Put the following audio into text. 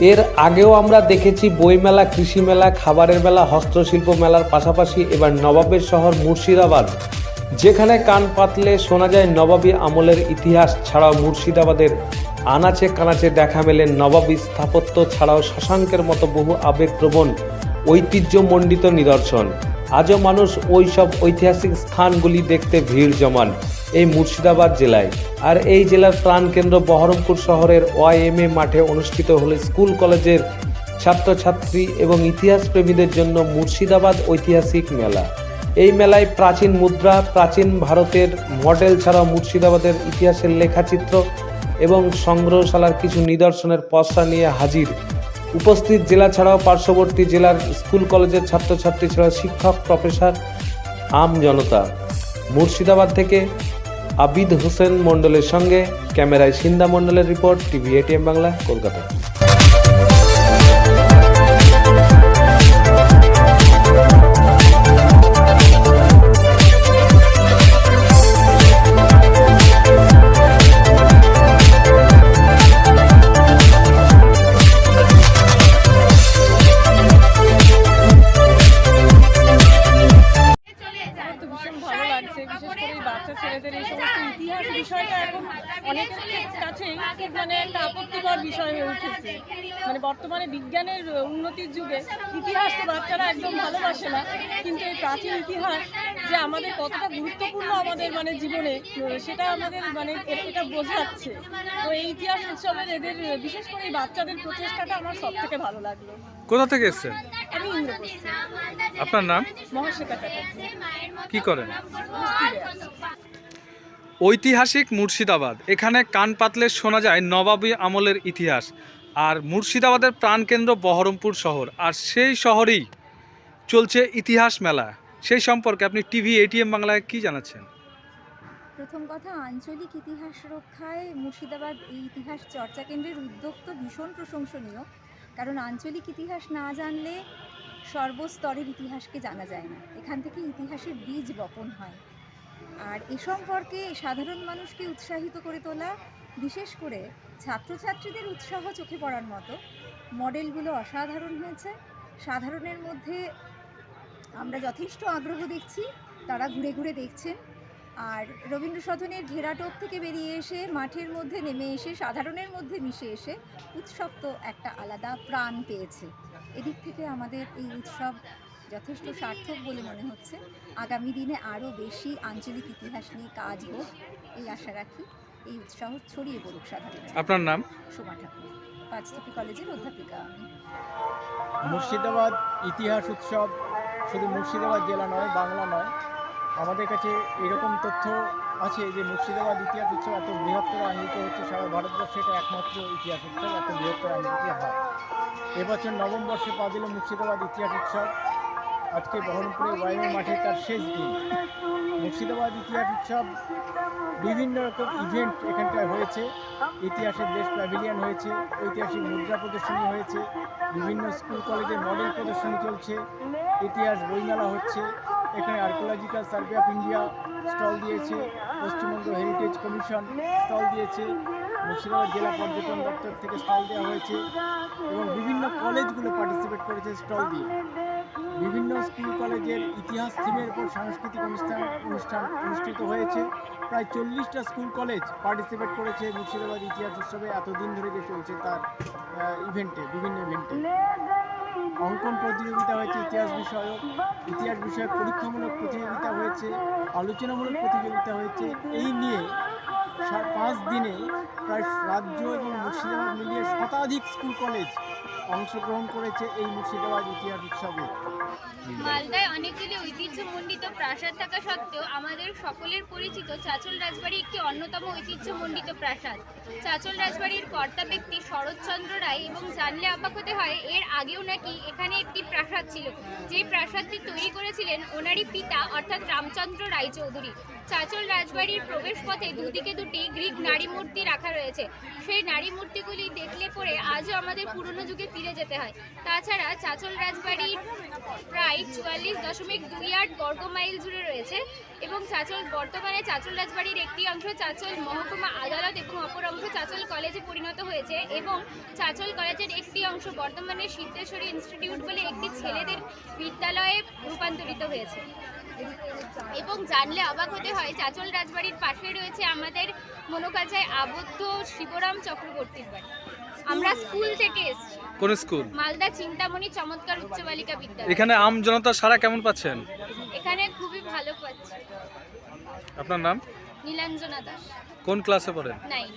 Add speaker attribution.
Speaker 1: এর আগেও আমরা দেখেছি বইমেলা, কৃষি মেলা, খাবারের মেলা, হস্তশিল্প মেলার পাশাপাশি এবার নবাবের শহর মুর্শিদাবাদ, যেখানে কান পাতলে শোনা যায় নবাবী আমলের ইতিহাস ছাড়াও মুর্শিদাবাদের আনাচে কানাচে দেখা মেলে নবাবী স্থাপত্য ছাড়াও শশাঙ্কের মতো বহু আবেগপ্রবণ ঐতিহ্যমণ্ডিত নিদর্শন। আজও মানুষ ওই সব ঐতিহাসিক স্থানগুলি দেখতে ভিড় জমান এই মুর্শিদাবাদ জেলায়। আর এই জেলার প্রাণকেন্দ্র বহরমপুর শহরের ওয়াইএমএ মাঠে অনুষ্ঠিত হলো স্কুল কলেজের ছাত্রছাত্রী এবং ইতিহাস প্রেমীদের জন্য মুর্শিদাবাদ ঐতিহাসিক মেলা। এই মেলায় প্রাচীন মুদ্রা, প্রাচীন ভারতের মডেল ছাড়াও মুর্শিদাবাদের ইতিহাসের লেখাচিত্র এবং সংগ্রহশালার কিছু নিদর্শনের পসরা নিয়ে হাজির উপস্থিত জেলা ছাড়াও পার্শ্ববর্তী জেলার স্কুল কলেজের ছাত্রছাত্রী ছাড়াও শিক্ষক, প্রফেসর, আম জনতা। মুর্শিদাবাদ থেকে আবিদ হোসেন মণ্ডলের সঙ্গে ক্যামেরায় সিন্দা মণ্ডলের report, TV ATM Bangla, Kolkata.
Speaker 2: বাচ্চা ছেলেদের এই সমস্ত ইতিহাস বিষয়টা এখন অনেকের কাছেই মানে একটা আপত্তিকর বিষয় হয়ে উঠেছে। মানে বর্তমানে বিজ্ঞানের উন্নতির যুগে ইতিহাস তো বাচ্চারা একদম ভালোবাসে না, কিন্তু এই প্রাচীন ইতিহাস যে আমাদের কতটা গুরুত্বপূর্ণ আমাদের মানে জীবনে, সেটা আমাদের মানে এটা বোঝাচ্ছে। তো এই ইতিহাস উৎসবের এদের বিশেষ করে এই বাচ্চাদের প্রচেষ্টাটা আমার সব থেকে ভালো লাগলো।
Speaker 3: কোথা থেকে এসেছেন?
Speaker 2: আমি ইন্দ্রপ্রস্থ।
Speaker 3: আপনার নাম?
Speaker 2: মহাশ্বেতা চ্যাটার্জি।
Speaker 3: কি করেন? ঐতিহাসিক মুর্শিদাবাদ, এখানে কান পাতলে শোনা যায় নবাবী আমলের ইতিহাস। আর মুর্শিদাবাদের প্রাণকেন্দ্র বহরমপুর শহর, আর সেই শহরেই চলছে ইতিহাস মেলা। সেই সম্পর্কে আপনি টিভি এটিএম বাংলায় কি জানাচ্ছেন?
Speaker 4: প্রথম কথা, আঞ্চলিক ইতিহাস রক্ষায় মুর্শিদাবাদ এই ইতিহাস চর্চা কেন্দ্রের উদ্যোগ তো ভীষণ প্রশংসনীয়, কারণ আঞ্চলিক ইতিহাস না জানলে সর্বস্তরের ইতিহাসকে জানা যায় না। এখান থেকে ইতিহাসের বীজ বপন হয়। আর এ সম্পর্কে সাধারণ মানুষকে উৎসাহিত করে তোলা, বিশেষ করে ছাত্রছাত্রীদের উৎসাহ চোখে পড়ার মতো মডেলগুলো অসাধারণ হয়েছে। সাধারণের মধ্যে আমরা যথেষ্ট আগ্রহ দেখছি, তারা ঘুরে ঘুরে দেখছেন। আর রবীন্দ্র সদনের ঘেরাটোপ থেকে বেরিয়ে এসে মাঠের মধ্যে নেমে এসে সাধারণের মধ্যে মিশে এসে উৎসব তো একটা আলাদা প্রাণ পেয়েছে। এদিক থেকে আমাদের এই উৎসব যথেষ্ট সার্থক বলে মনে হচ্ছে। আগামী দিনে আরও বেশি আঞ্চলিক ইতিহাস নিয়ে কাজ হোক এই আশা রাখি। এই উৎসাহ ছড়িয়ে পড়ুক সাধারণ।
Speaker 3: আপনার নাম?
Speaker 4: সোমা ঠাকুর, পাঁচতপি কলেজের অধ্যাপিকা আমি।
Speaker 5: মুর্শিদাবাদ ইতিহাস উৎসব শুধু মুর্শিদাবাদ জেলা নয়, বাংলা নয়, আমাদের কাছে এরকম তথ্য আছে যে মুর্শিদাবাদ ইতিহাস উৎসব এত বৃহত্তর আয়োজিত হচ্ছে সারা ভারতবর্ষে। এটা একমাত্র ইতিহাস উৎসব এত বৃহত্তর আয়োজিত হয়। এবছর নবম বর্ষে পা দিল মুর্শিদাবাদ ইতিহাস উৎসব। আজকে বহরমপুরে ওয়াইএমএ মাঠে তার শেষ দিন। মুর্শিদাবাদ ইতিহাস উৎসব বিভিন্ন রকম ইভেন্ট এখানটায় হয়েছে। ইতিহাসের দেশ প্যাভিলিয়ন হয়েছে, ঐতিহাসিক মুদ্রা প্রদর্শনী হয়েছে, বিভিন্ন স্কুল কলেজে মডেল প্রদর্শনী চলছে, ইতিহাস বইমেলা হচ্ছে। এখানে archaeological survey of India stall দিয়েছে, পশ্চিমবঙ্গ হেরিটেজ কমিশন স্টল দিয়েছে, মুর্শিদাবাদ জেলা পর্যটন দপ্তর থেকে স্টল দেওয়া হয়েছে এবং বিভিন্ন কলেজগুলো পার্টিসিপেট করেছে স্টল দিয়ে। বিভিন্ন স্কুল কলেজের ইতিহাস থিমের উপর সাংস্কৃতিক অনুষ্ঠান অনুষ্ঠিত হয়েছে। প্রায় 40টা স্কুল কলেজ পার্টিসিপেট করেছে মুর্শিদাবাদ ইতিহাস উৎসবে। এতদিন ধরে যে চলছে তার বিভিন্ন ইভেন্টে অঙ্কন প্রতিযোগিতা হয়েছে, ইতিহাস বিষয়ক পরীক্ষামূলক প্রতিযোগিতা হয়েছে, আলোচনামূলক প্রতিযোগিতা হয়েছে। এই নিয়ে 5 দিনে প্রায় রাজ্য এবং মুর্শিদাবাদ মিলিয়ে শতাধিক স্কুল কলেজ অংশগ্রহণ করেছে এই মুর্শিদাবাদ ইতিহাস উৎসবে।
Speaker 6: মালদায় অনেকগুলি ঐতিহ্যমণ্ডিত প্রাসাদ থাকা সত্ত্বেও আমাদের সকলের পরিচিত চাঁচল রাজবাড়ি একটি অন্যতম ঐতিহ্যমণ্ডিত প্রাসাদ। চাঁচল রাজবাড়ির কর্তা ব্যক্তি শরৎচন্দ্র রায়, এবং জানলে অবাক হতে হয় এর আগেও নাকি এখানে একটি প্রাসাদ ছিল, যে প্রাসাদটি তৈরি করেছিলেন ওনারই পিতা অর্থাৎ রামচন্দ্র রায়চৌধুরী। চাঁচল রাজবাড়ির প্রবেশপথে দুদিকে দুটি গ্রিক নারী মূর্তি রাখা রয়েছে। সেই নারী মূর্তিগুলি দেখলে পরে আজও আমাদের পুরনো যুগে ফিরে যেতে হয়। তাছাড়া চাঁচল রাজবাড়ির প্রায় 44.28 বর্গ মাইল জুড়ে রয়েছে এবং বর্তমানে চাঁচল রাজবাড়ির একটি অংশ চাঁচল মহকুমা আদালত এবং অপর অংশ চাঁচল কলেজে পরিণত হয়েছে এবং চাঁচল কলেজের একটি অংশ বর্তমানে সিদ্ধেশ্বরী ইনস্টিটিউট বলে একটি ছেলেদের বিদ্যালয়ে রূপান্তরিত হয়েছে। এবং জানলে অবাক হতে হয়, চাঁচল রাজবাড়ির পাশে রয়েছে আমাদের মনোকাচায় আবদ্ধ শিবরাম চক্রবর্তীর বাড়ি। আমরা স্কুল থেকে এসেছি,
Speaker 3: কোন স্কুল?
Speaker 6: মালদা চিন্তামণি চমৎকার উচ্চ বালিকা বিদ্যালয়।
Speaker 3: এখানে আম জনতা সারা কেমন পাচ্ছেন?
Speaker 6: এখানে খুবই ভালো পাচ্ছি।
Speaker 3: আপনার নাম?
Speaker 6: নীলাঞ্জনা দাস,
Speaker 3: কোন ক্লাসে পড়েন?
Speaker 6: 9।